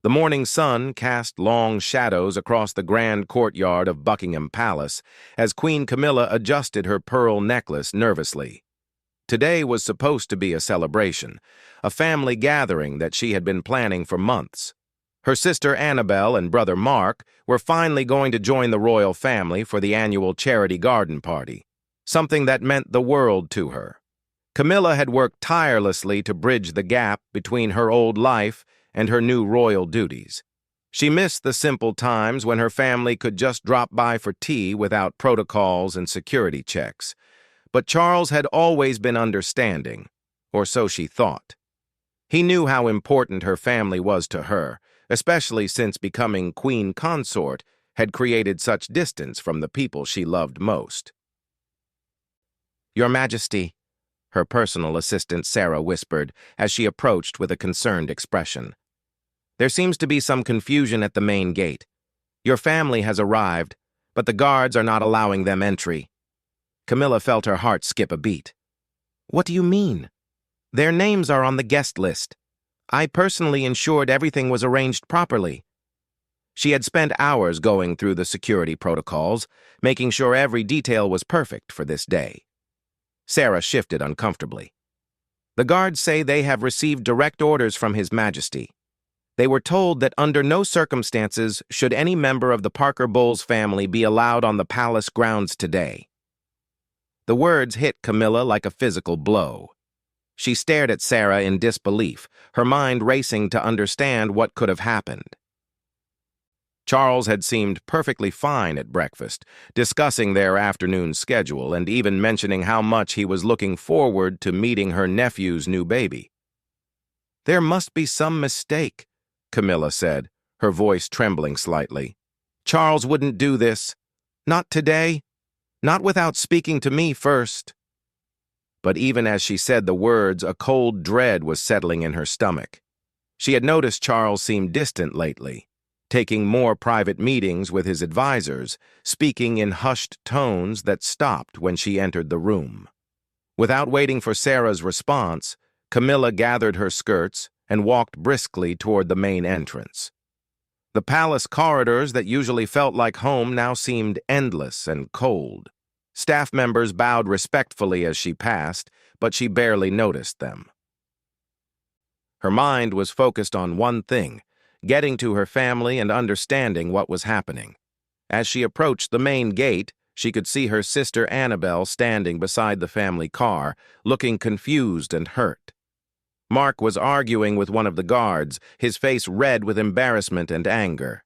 The morning sun cast long shadows across the grand courtyard of Buckingham Palace as Queen Camilla adjusted her pearl necklace nervously. Today was supposed to be a celebration, a family gathering that she had been planning for months. Her sister Annabelle and brother Mark were finally going to join the royal family for the annual charity garden party, something that meant the world to her. Camilla had worked tirelessly to bridge the gap between her old life and her new royal duties. She missed the simple times when her family could just drop by for tea without protocols and security checks. But Charles had always been understanding, or so she thought. He knew how important her family was to her, especially since becoming queen consort had created such distance from the people she loved most. "Your Majesty," her personal assistant Sarah whispered as she approached with a concerned expression. "There seems to be some confusion at the main gate. Your family has arrived, but the guards are not allowing them entry." Camilla felt her heart skip a beat. "What do you mean?" "Their names are on the guest list. I personally ensured everything was arranged properly." She had spent hours going through the security protocols, making sure every detail was perfect for this day. Sarah shifted uncomfortably. "The guards say they have received direct orders from His Majesty. They were told that under no circumstances should any member of the Parker Bowles family be allowed on the palace grounds today." The words hit Camilla like a physical blow. She stared at Sarah in disbelief, her mind racing to understand what could have happened. Charles had seemed perfectly fine at breakfast, discussing their afternoon schedule and even mentioning how much he was looking forward to meeting her nephew's new baby. "There must be some mistake," Camilla said, her voice trembling slightly. "Charles wouldn't do this. Not today. Not without speaking to me first." But even as she said the words, a cold dread was settling in her stomach. She had noticed Charles seemed distant lately, taking more private meetings with his advisors, speaking in hushed tones that stopped when she entered the room. Without waiting for Sarah's response, Camilla gathered her skirts and walked briskly toward the main entrance. The palace corridors that usually felt like home now seemed endless and cold. Staff members bowed respectfully as she passed, but she barely noticed them. Her mind was focused on one thing: getting to her family and understanding what was happening. As she approached the main gate, she could see her sister Annabelle standing beside the family car, looking confused and hurt. Mark was arguing with one of the guards, his face red with embarrassment and anger.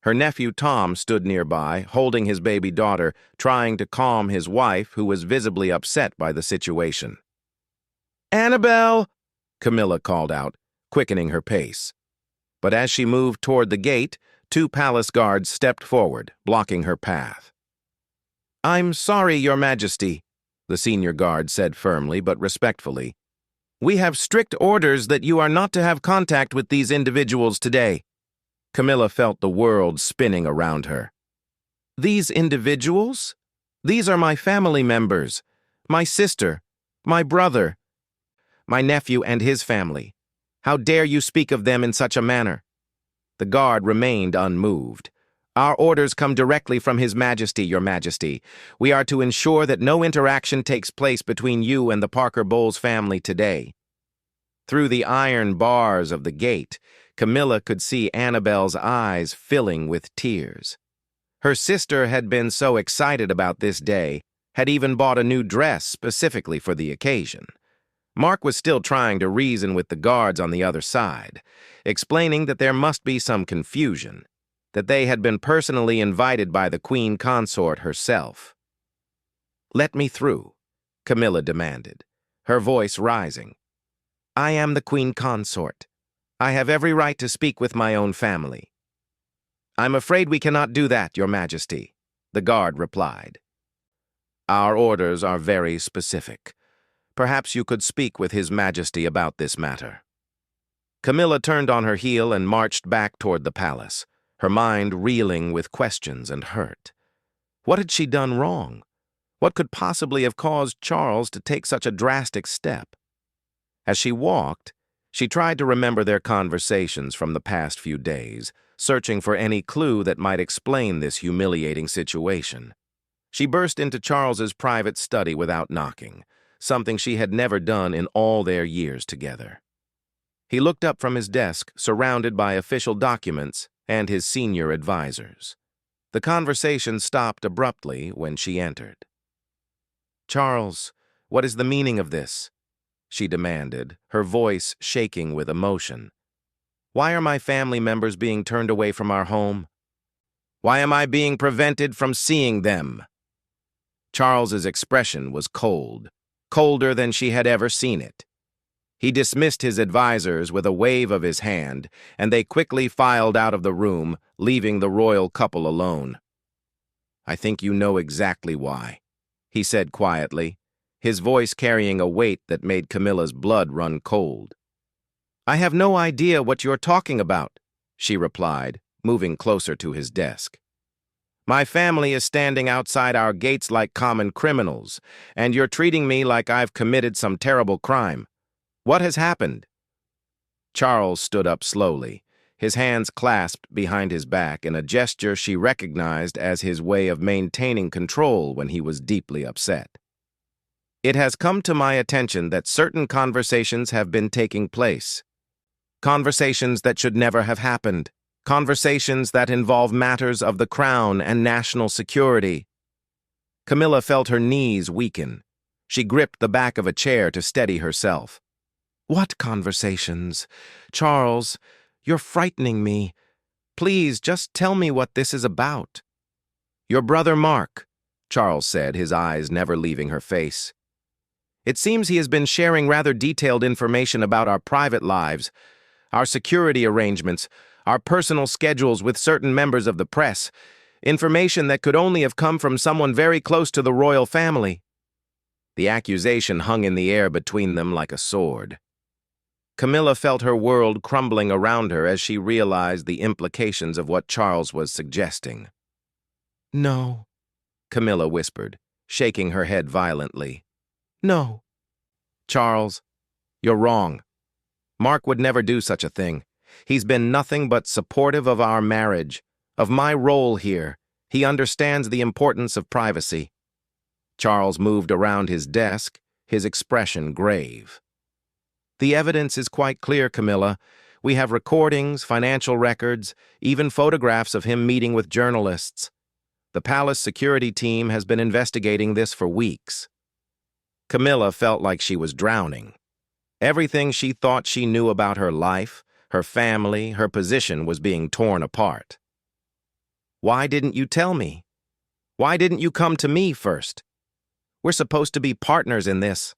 Her nephew Tom stood nearby, holding his baby daughter, trying to calm his wife, who was visibly upset by the situation. "Annabelle!" Camilla called out, quickening her pace. But as she moved toward the gate, two palace guards stepped forward, blocking her path. "I'm sorry, Your Majesty," the senior guard said firmly but respectfully. "We have strict orders that you are not to have contact with these individuals today." Camilla felt the world spinning around her. "These individuals? These are my family members, my sister, my brother, my nephew and his family. How dare you speak of them in such a manner?" The guard remained unmoved. "Our orders come directly from His Majesty, Your Majesty. We are to ensure that no interaction takes place between you and the Parker Bowles family today." Through the iron bars of the gate, Camilla could see Annabelle's eyes filling with tears. Her sister had been so excited about this day, had even bought a new dress specifically for the occasion. Mark was still trying to reason with the guards on the other side, explaining that there must be some confusion, that they had been personally invited by the queen consort herself. "Let me through," Camilla demanded, her voice rising. "I am the queen consort. I have every right to speak with my own family." "I'm afraid we cannot do that, Your Majesty," the guard replied. "Our orders are very specific. Perhaps you could speak with His Majesty about this matter." Camilla turned on her heel and marched back toward the palace, her mind reeling with questions and hurt. What had she done wrong? What could possibly have caused Charles to take such a drastic step? As she walked, She tried to remember their conversations from the past few days, searching for any clue that might explain this humiliating situation. She burst into Charles's private study without knocking, something she had never done in all their years together. He looked up from his desk, surrounded by official documents and his senior advisors. The conversation stopped abruptly when she entered. "Charles, what is the meaning of this?" she demanded, her voice shaking with emotion. "Why are my family members being turned away from our home? Why am I being prevented from seeing them?" Charles's expression was cold, colder than she had ever seen it. He dismissed his advisors with a wave of his hand, and they quickly filed out of the room, leaving the royal couple alone. "I think you know exactly why," he said quietly, his voice carrying a weight that made Camilla's blood run cold. "I have no idea what you're talking about," she replied, moving closer to his desk. "My family is standing outside our gates like common criminals, and you're treating me like I've committed some terrible crime. What has happened?" Charles stood up slowly, his hands clasped behind his back in a gesture she recognized as his way of maintaining control when he was deeply upset. "It has come to my attention that certain conversations have been taking place. Conversations that should never have happened. Conversations that involve matters of the crown and national security." Camilla felt her knees weaken. She gripped the back of a chair to steady herself. "What conversations? Charles, you're frightening me. Please, just tell me what this is about." "Your brother Mark," Charles said, his eyes never leaving her face. "It seems he has been sharing rather detailed information about our private lives, our security arrangements, our personal schedules with certain members of the press, information that could only have come from someone very close to the royal family." The accusation hung in the air between them like a sword. Camilla felt her world crumbling around her as she realized the implications of what Charles was suggesting. "No," Camilla whispered, shaking her head violently. "No." "Charles, you're wrong. Mark would never do such a thing. He's been nothing but supportive of our marriage, of my role here. He understands the importance of privacy." Charles moved around his desk, his expression grave. "The evidence is quite clear, Camilla. We have recordings, financial records, even photographs of him meeting with journalists. The palace security team has been investigating this for weeks." Camilla felt like she was drowning. Everything she thought she knew about her life, her family, her position was being torn apart. "Why didn't you tell me? Why didn't you come to me first? We're supposed to be partners in this."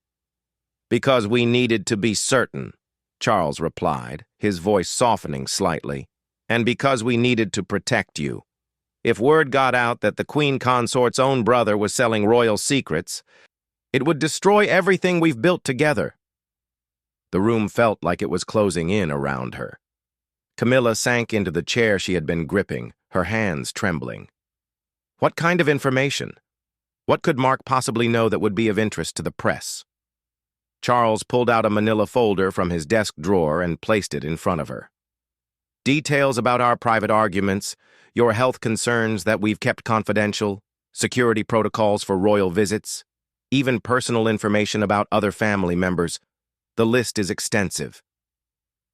"Because we needed to be certain," Charles replied, his voice softening slightly, "and because we needed to protect you. If word got out that the Queen Consort's own brother was selling royal secrets, it would destroy everything we've built together." The room felt like it was closing in around her. Camilla sank into the chair she had been gripping, her hands trembling. What kind of information? What could Mark possibly know that would be of interest to the press? Charles pulled out a manila folder from his desk drawer and placed it in front of her. "Details about our private arguments, your health concerns that we've kept confidential, security protocols for royal visits, even personal information about other family members. The list is extensive."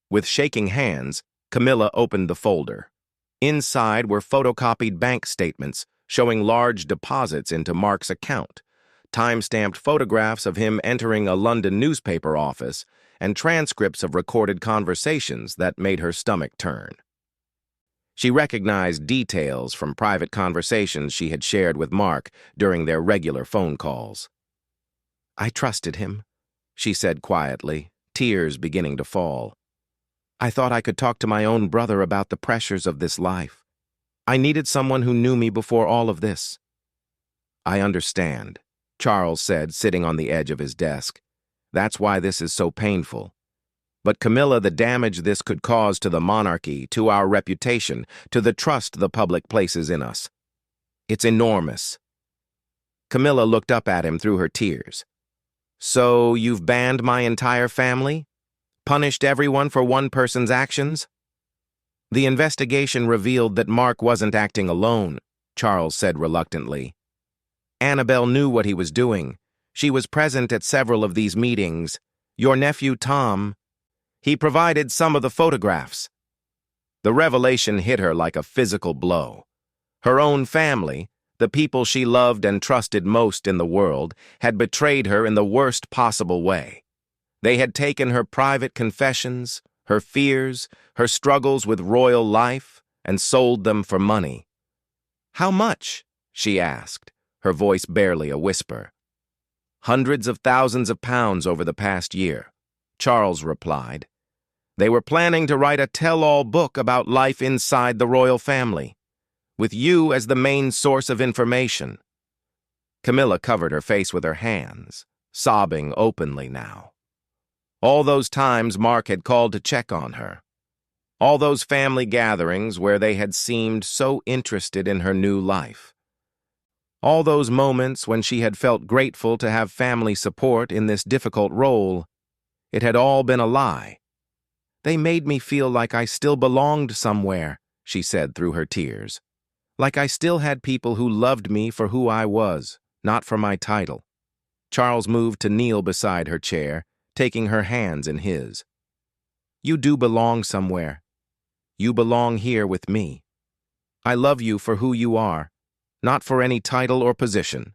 With shaking hands, Camilla opened the folder. Inside were photocopied bank statements showing large deposits into Mark's account, time-stamped photographs of him entering a London newspaper office, and transcripts of recorded conversations that made her stomach turn. She recognized details from private conversations she had shared with Mark during their regular phone calls. "I trusted him," she said quietly, tears beginning to fall. "I thought I could talk to my own brother about the pressures of this life. I needed someone who knew me before all of this." "I understand," Charles said, sitting on the edge of his desk. "That's why this is so painful. But Camilla, the damage this could cause to the monarchy, to our reputation, to the trust the public places in us, it's enormous." Camilla looked up at him through her tears. "So you've banned my entire family?" Punished everyone for one person's actions? The investigation revealed that Mark wasn't acting alone, Charles said reluctantly. Annabelle knew what he was doing. She was present at several of these meetings. Your nephew, Tom, he provided some of the photographs. The revelation hit her like a physical blow. Her own family, the people she loved and trusted most in the world, had betrayed her in the worst possible way. They had taken her private confessions, her fears, her struggles with royal life, and sold them for money. "How much?" she asked, her voice barely a whisper. "Hundreds of thousands of pounds over the past year," Charles replied. "They were planning to write a tell-all book about life inside the royal family, with you as the main source of information." Camilla covered her face with her hands, sobbing openly now. All those times Mark had called to check on her. All those family gatherings where they had seemed so interested in her new life. All those moments when she had felt grateful to have family support in this difficult role. It had all been a lie. "They made me feel like I still belonged somewhere," she said through her tears. "Like I still had people who loved me for who I was, not for my title." Charles moved to kneel beside her chair, taking her hands in his. "You do belong somewhere. You belong here with me. I love you for who you are, not for any title or position."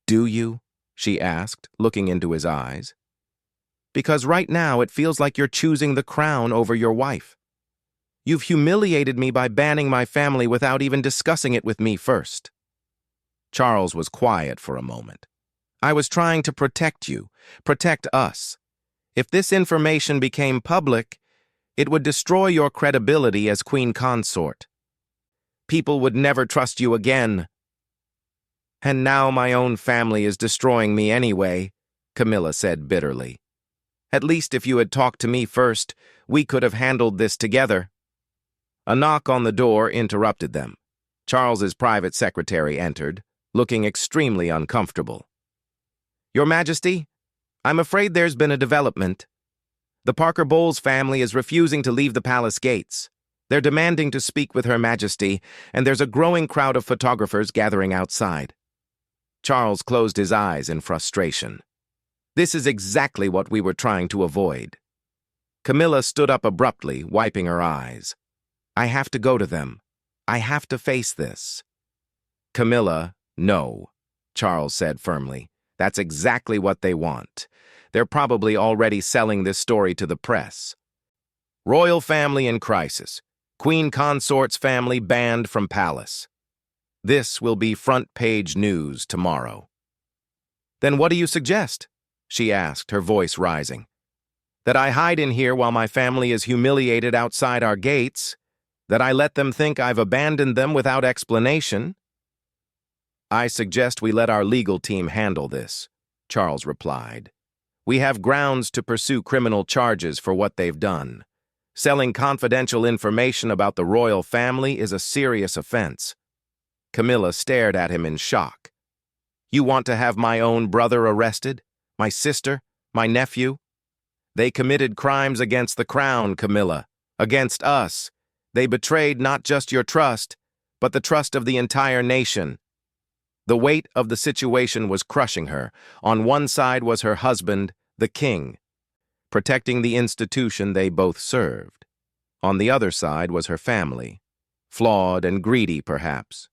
"Do you?" she asked, looking into his eyes. "Because right now it feels like you're choosing the crown over your wife. You've humiliated me by banning my family without even discussing it with me first." Charles was quiet for a moment. "I was trying to protect you, protect us. If this information became public, it would destroy your credibility as queen consort. People would never trust you again. And now my own family is destroying me anyway," Camilla said bitterly. "At least if you had talked to me first, we could have handled this together." A knock on the door interrupted them. Charles's private secretary entered, looking extremely uncomfortable. "Your Majesty, I'm afraid there's been a development. The Parker Bowles family is refusing to leave the palace gates. They're demanding to speak with Her Majesty, and there's a growing crowd of photographers gathering outside." Charles closed his eyes in frustration. This is exactly what we were trying to avoid. Camilla stood up abruptly, wiping her eyes. "I have to go to them. I have to face this." "Camilla, no," Charles said firmly. "That's exactly what they want. They're probably already selling this story to the press. Royal family in crisis. Queen consort's family banned from palace. This will be front-page news tomorrow." "Then what do you suggest?" she asked, her voice rising. "That I hide in here while my family is humiliated outside our gates? That I let them think I've abandoned them without explanation?" "I suggest we let our legal team handle this," Charles replied. "We have grounds to pursue criminal charges for what they've done. Selling confidential information about the royal family is a serious offense." Camilla stared at him in shock. "You want to have my own brother arrested? My sister? My nephew? They committed crimes against the crown, Camilla. Against us. They betrayed not just your trust, but the trust of the entire nation." The weight of the situation was crushing her. On one side was her husband, the king, protecting the institution they both served. On the other side was her family, flawed and greedy perhaps,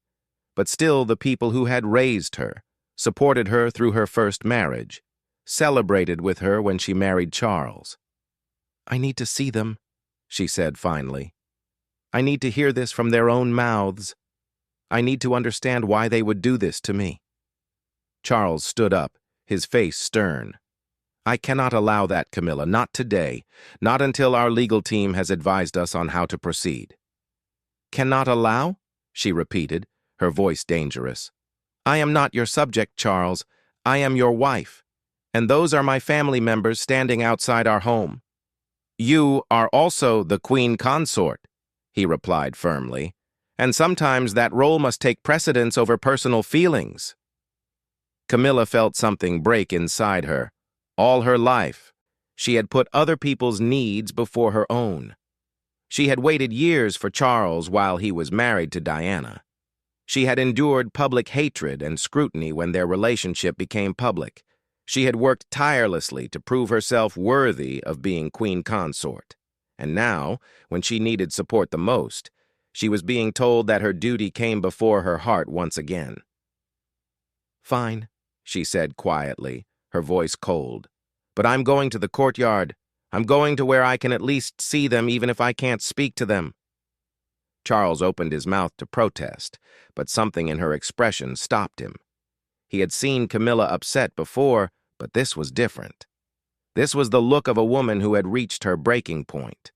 but still the people who had raised her, supported her through her first marriage, celebrated with her when she married Charles. "I need to see them," she said finally. "I need to hear this from their own mouths. I need to understand why they would do this to me." Charles stood up, his face stern. "I cannot allow that, Camilla, not today, not until our legal team has advised us on how to proceed." "Cannot allow?" she repeated, her voice dangerous. "I am not your subject, Charles. I am your wife, and those are my family members standing outside our home." "You are also the queen consort," he replied firmly, "and sometimes that role must take precedence over personal feelings." Camilla felt something break inside her. All her life, She had put other people's needs before her own. She had waited years for Charles while he was married to Diana. She had endured public hatred and scrutiny when their relationship became public. She had worked tirelessly to prove herself worthy of being queen consort. And now, when she needed support the most, she was being told that her duty came before her heart once again. "Fine," she said quietly, her voice cold. "But I'm going to the courtyard. I'm going to where I can at least see them even if I can't speak to them." Charles opened his mouth to protest, but something in her expression stopped him. He had seen Camilla upset before, but this was different. This was the look of a woman who had reached her breaking point.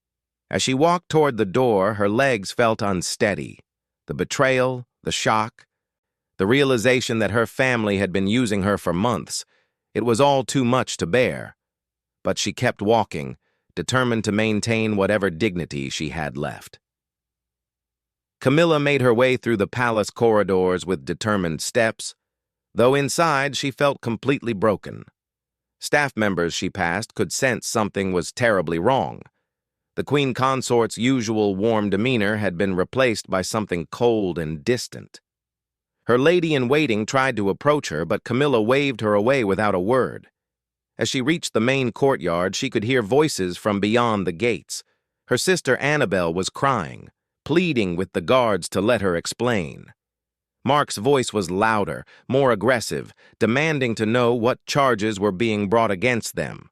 As she walked toward the door, her legs felt unsteady. The betrayal, the shock, the realization that her family had been using her for months, it was all too much to bear. But she kept walking, determined to maintain whatever dignity she had left. Camilla made her way through the palace corridors with determined steps, though inside she felt completely broken. Staff members she passed could sense something was terribly wrong. The queen consort's usual warm demeanor had been replaced by something cold and distant. Her lady-in-waiting tried to approach her, but Camilla waved her away without a word. As she reached the main courtyard, she could hear voices from beyond the gates. Her sister Annabelle was crying, pleading with the guards to let her explain. Mark's voice was louder, more aggressive, demanding to know what charges were being brought against them.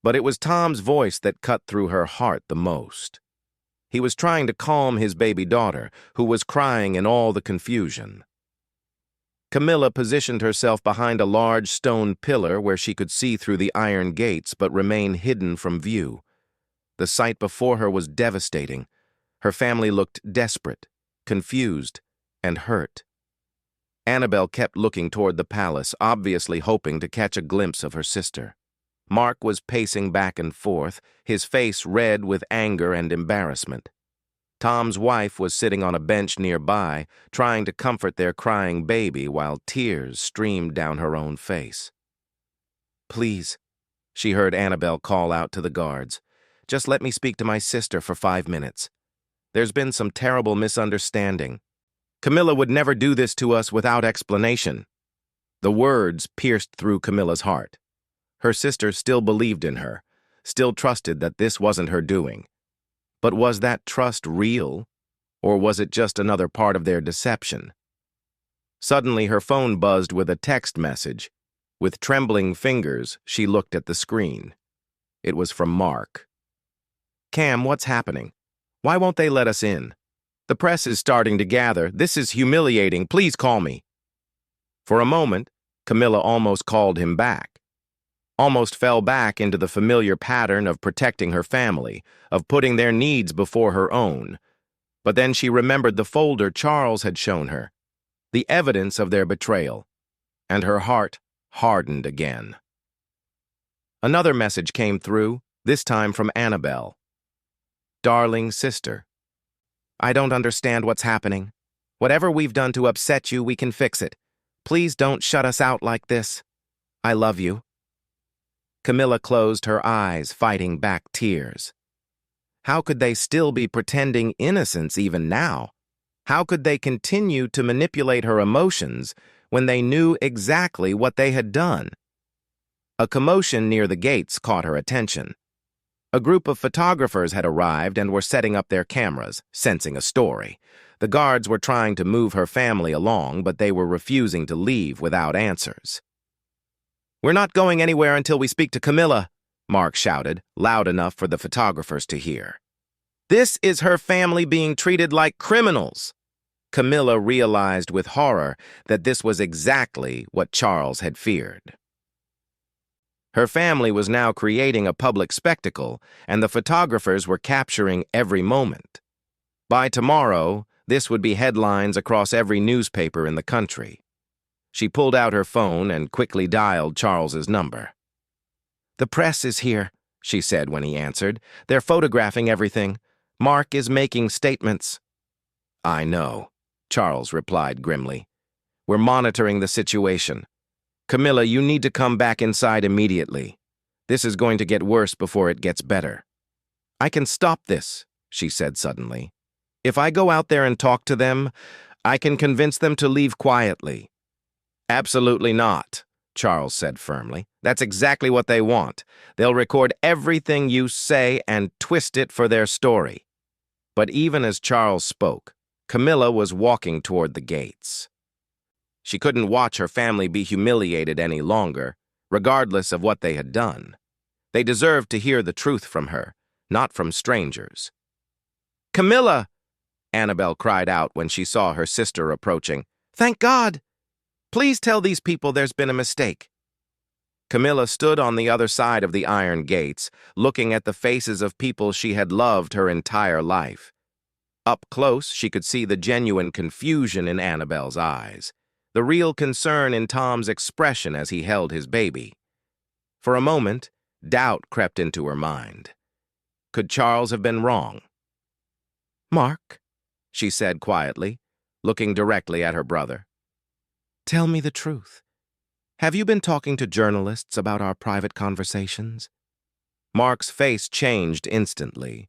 But it was Tom's voice that cut through her heart the most. He was trying to calm his baby daughter, who was crying in all the confusion. Camilla positioned herself behind a large stone pillar where she could see through the iron gates but remain hidden from view. The sight before her was devastating. Her family looked desperate, confused, and hurt. Annabelle kept looking toward the palace, obviously hoping to catch a glimpse of her sister. Mark was pacing back and forth, his face red with anger and embarrassment. Tom's wife was sitting on a bench nearby, trying to comfort their crying baby while tears streamed down her own face. "Please," she heard Annabelle call out to the guards, "just let me speak to my sister for 5 minutes. There's been some terrible misunderstanding. Camilla would never do this to us without explanation." The words pierced through Camilla's heart. Her sister still believed in her, still trusted that this wasn't her doing. But was that trust real, or was it just another part of their deception? Suddenly, her phone buzzed with a text message. With trembling fingers, she looked at the screen. It was from Mark. "Cam, what's happening? Why won't they let us in? The press is starting to gather. This is humiliating. Please call me." For a moment, Camilla almost called him back. Almost fell back into the familiar pattern of protecting her family, of putting their needs before her own. But then she remembered the folder Charles had shown her, the evidence of their betrayal, and her heart hardened again. Another message came through, this time from Annabelle. "Darling sister, I don't understand what's happening. Whatever we've done to upset you, we can fix it. Please don't shut us out like this. I love you." Camilla closed her eyes, fighting back tears. How could they still be pretending innocence even now? How could they continue to manipulate her emotions when they knew exactly what they had done? A commotion near the gates caught her attention. A group of photographers had arrived and were setting up their cameras, sensing a story. The guards were trying to move her family along, but they were refusing to leave without answers. "We're not going anywhere until we speak to Camilla," Mark shouted, loud enough for the photographers to hear. "This is her family being treated like criminals." Camilla realized with horror that this was exactly what Charles had feared. Her family was now creating a public spectacle, and the photographers were capturing every moment. By tomorrow, this would be headlines across every newspaper in the country. She pulled out her phone and quickly dialed Charles's number. "The press is here," she said when he answered. "They're photographing everything. Mark is making statements." "I know," Charles replied grimly. "We're monitoring the situation. Camilla, you need to come back inside immediately. This is going to get worse before it gets better. I can stop this, she said suddenly. If I go out there and talk to them, I can convince them to leave quietly. Absolutely not, Charles said firmly. That's exactly what they want. They'll record everything you say and twist it for their story. But even as Charles spoke, Camilla was walking toward the gates. She couldn't watch her family be humiliated any longer, regardless of what they had done. They deserved to hear the truth from her, not from strangers. "Camilla!" Annabelle cried out when she saw her sister approaching. "Thank God! Please tell these people there's been a mistake." Camilla stood on the other side of the iron gates, looking at the faces of people she had loved her entire life. Up close, she could see the genuine confusion in Annabelle's eyes, the real concern in Tom's expression as he held his baby. For a moment, doubt crept into her mind. Could Charles have been wrong? "Mark," she said quietly, looking directly at her brother. "Tell me the truth. Have you been talking to journalists about our private conversations?" Mark's face changed instantly.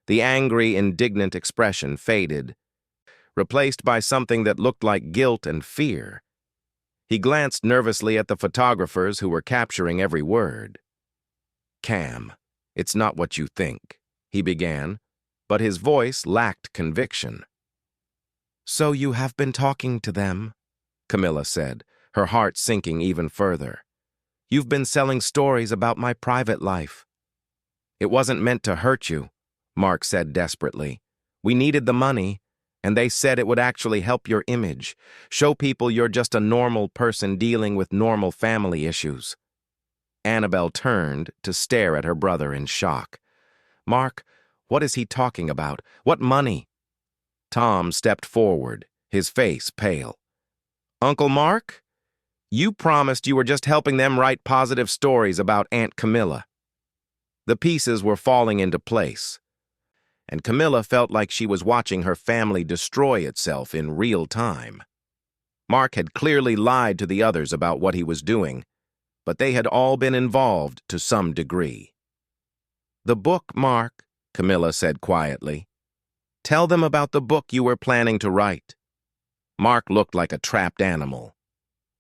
The angry, indignant expression faded, replaced by something that looked like guilt and fear. He glanced nervously at the photographers who were capturing every word. "Cam, it's not what you think," he began, but his voice lacked conviction. "So you have been talking to them," Camilla said, her heart sinking even further. "You've been selling stories about my private life." "It wasn't meant to hurt you," Mark said desperately. "We needed the money, and they said it would actually help your image, show people you're just a normal person dealing with normal family issues." Annabelle turned to stare at her brother in shock. "Mark, what is he talking about? What money?" Tom stepped forward, his face pale. "Uncle Mark, you promised you were just helping them write positive stories about Aunt Camilla." The pieces were falling into place, and Camilla felt like she was watching her family destroy itself in real time. Mark had clearly lied to the others about what he was doing, but they had all been involved to some degree. "The book, Mark," Camilla said quietly. "Tell them about the book you were planning to write." Mark looked like a trapped animal.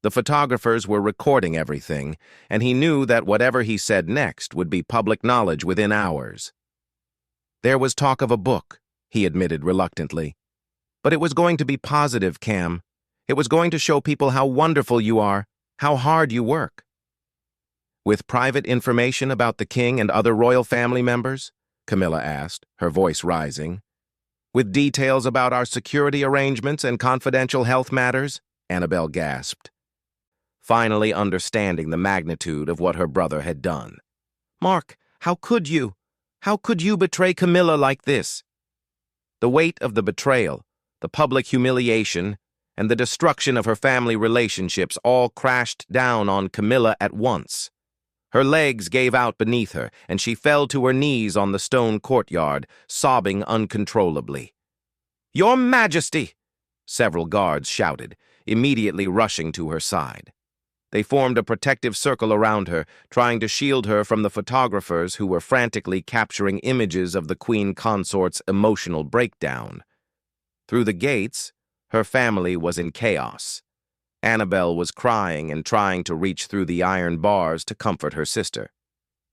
The photographers were recording everything, and he knew that whatever he said next would be public knowledge within hours. "There was talk of a book," he admitted reluctantly. "But it was going to be positive, Cam. It was going to show people how wonderful you are, how hard you work." "With private information about the king and other royal family members?" Camilla asked, her voice rising. "With details about our security arrangements and confidential health matters?" Annabelle gasped, finally understanding the magnitude of what her brother had done. "Mark, how could you? How could you betray Camilla like this?" The weight of the betrayal, the public humiliation, and the destruction of her family relationships all crashed down on Camilla at once. Her legs gave out beneath her, and she fell to her knees on the stone courtyard, sobbing uncontrollably. "Your Majesty!" several guards shouted, immediately rushing to her side. They formed a protective circle around her, trying to shield her from the photographers who were frantically capturing images of the Queen Consort's emotional breakdown. Through the gates, her family was in chaos. Annabelle was crying and trying to reach through the iron bars to comfort her sister.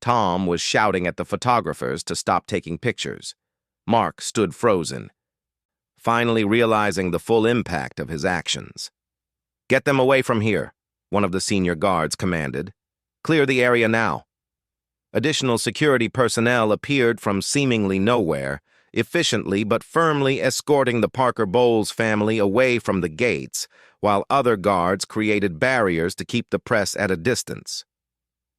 Tom was shouting at the photographers to stop taking pictures. Mark stood frozen, finally realizing the full impact of his actions. "Get them away from here," one of the senior guards commanded. "Clear the area now." Additional security personnel appeared from seemingly nowhere, efficiently but firmly escorting the Parker Bowles family away from the gates, while other guards created barriers to keep the press at a distance.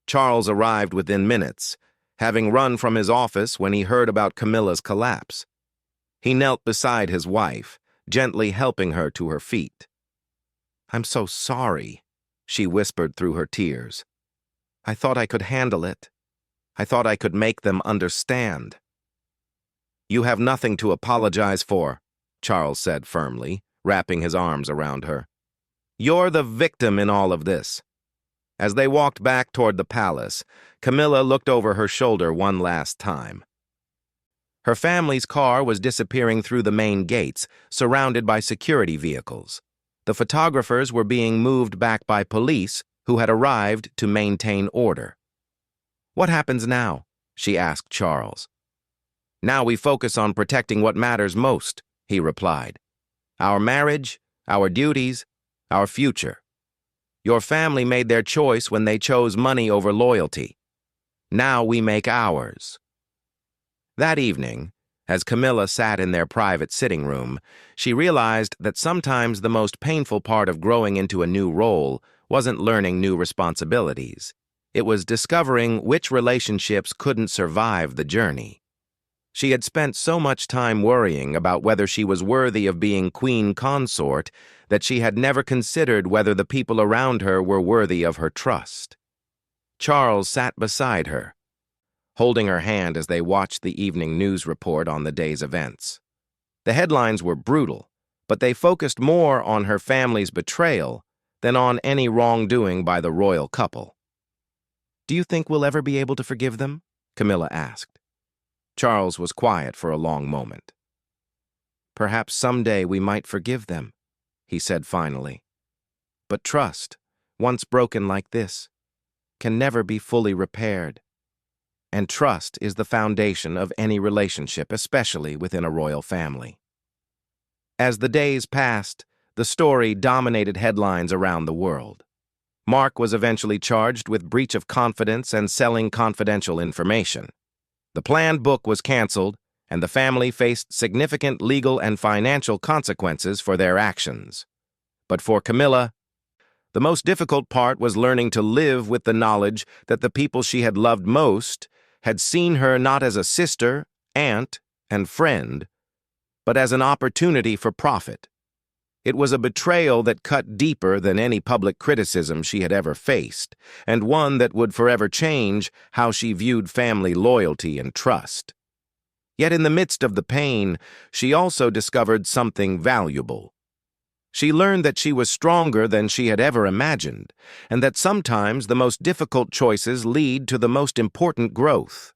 Charles arrived within minutes, having run from his office when he heard about Camilla's collapse. He knelt beside his wife, gently helping her to her feet. "I'm so sorry," she whispered through her tears. "I thought I could handle it. I thought I could make them understand." "You have nothing to apologize for," Charles said firmly, wrapping his arms around her. "You're the victim in all of this." As they walked back toward the palace, Camilla looked over her shoulder one last time. Her family's car was disappearing through the main gates, surrounded by security vehicles. The photographers were being moved back by police who had arrived to maintain order. "What happens now?" she asked Charles. "Now we focus on protecting what matters most," he replied. "Our marriage, our duties, our future. Your family made their choice when they chose money over loyalty. Now we make ours." That evening, as Camilla sat in their private sitting room, she realized that sometimes the most painful part of growing into a new role wasn't learning new responsibilities. It was discovering which relationships couldn't survive the journey. She had spent so much time worrying about whether she was worthy of being queen consort that she had never considered whether the people around her were worthy of her trust. Charles sat beside her, holding her hand as they watched the evening news report on the day's events. The headlines were brutal, but they focused more on her family's betrayal than on any wrongdoing by the royal couple. "Do you think we'll ever be able to forgive them?" Camilla asked. Charles was quiet for a long moment. "Perhaps someday we might forgive them," he said finally. "But trust, once broken like this, can never be fully repaired. And trust is the foundation of any relationship, especially within a royal family." As the days passed, the story dominated headlines around the world. Mark was eventually charged with breach of confidence and selling confidential information. The planned book was canceled, and the family faced significant legal and financial consequences for their actions. But for Camilla, the most difficult part was learning to live with the knowledge that the people she had loved most had seen her not as a sister, aunt, and friend, but as an opportunity for profit. It was a betrayal that cut deeper than any public criticism she had ever faced, and one that would forever change how she viewed family loyalty and trust. Yet in the midst of the pain, she also discovered something valuable. She learned that she was stronger than she had ever imagined, and that sometimes the most difficult choices lead to the most important growth.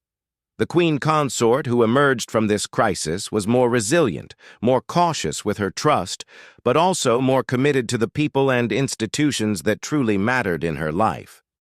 The queen consort who emerged from this crisis was more resilient, more cautious with her trust, but also more committed to the people and institutions that truly mattered in her life.